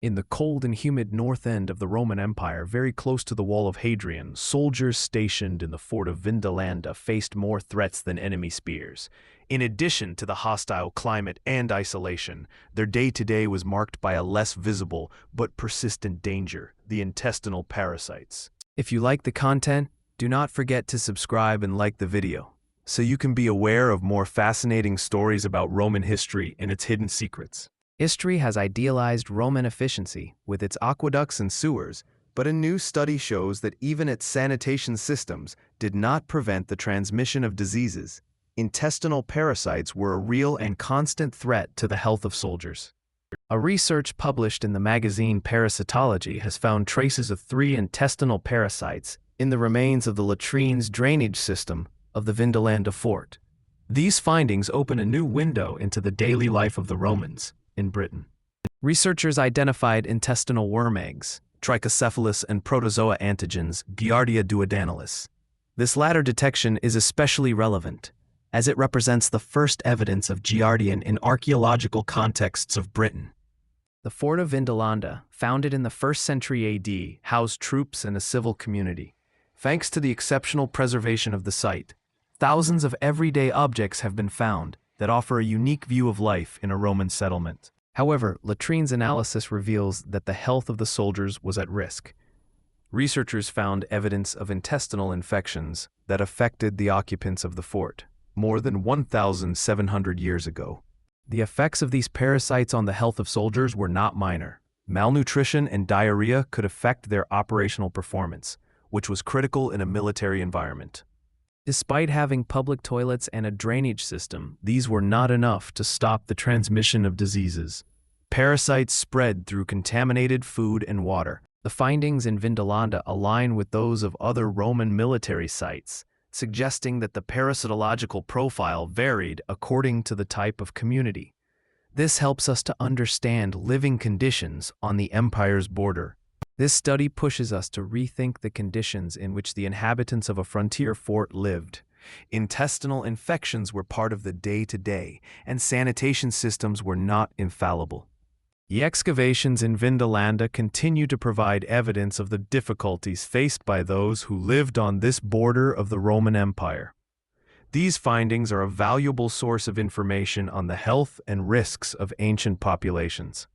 In the cold and humid north end of the Roman Empire, very close to the Wall of Hadrian, soldiers stationed in the fort of Vindolanda faced more threats than enemy spears. In addition to the hostile climate and isolation, their day-to-day was marked by a less visible but persistent danger: the intestinal parasites. If you like the content, do not forget to subscribe and like the video, so you can be aware of more fascinating stories about Roman history and its hidden secrets. History has idealized Roman efficiency with its aqueducts and sewers, but a new study shows that even its sanitation systems did not prevent the transmission of diseases. Intestinal parasites were a real and constant threat to the health of soldiers. A research published in the magazine Parasitology has found traces of 3 intestinal parasites in the remains of the latrines drainage system of the Vindolanda fort. These findings open a new window into the daily life of the Romans in Britain. Researchers identified intestinal worm eggs, trichocephalus and protozoa antigens, Giardia duodenalis. This latter detection is especially relevant, as it represents the first evidence of Giardian in archaeological contexts of Britain. The fort of Vindolanda, founded in the 1st century AD, housed troops and a civil community. Thanks to the exceptional preservation of the site, thousands of everyday objects have been found that offer a unique view of life in a Roman settlement. However, latrines analysis reveals that the health of the soldiers was at risk. Researchers found evidence of intestinal infections that affected the occupants of the fort more than 1,700 years ago. The effects of these parasites on the health of soldiers were not minor. Malnutrition and diarrhea could affect their operational performance, which was critical in a military environment. Despite having public toilets and a drainage system, these were not enough to stop the transmission of diseases. Parasites spread through contaminated food and water. The findings in Vindolanda align with those of other Roman military sites, suggesting that the parasitological profile varied according to the type of community. This helps us to understand living conditions on the empire's border. This study pushes us to rethink the conditions in which the inhabitants of a frontier fort lived. Intestinal infections were part of the day-to-day, and sanitation systems were not infallible. The excavations in Vindolanda continue to provide evidence of the difficulties faced by those who lived on this border of the Roman Empire. These findings are a valuable source of information on the health and risks of ancient populations.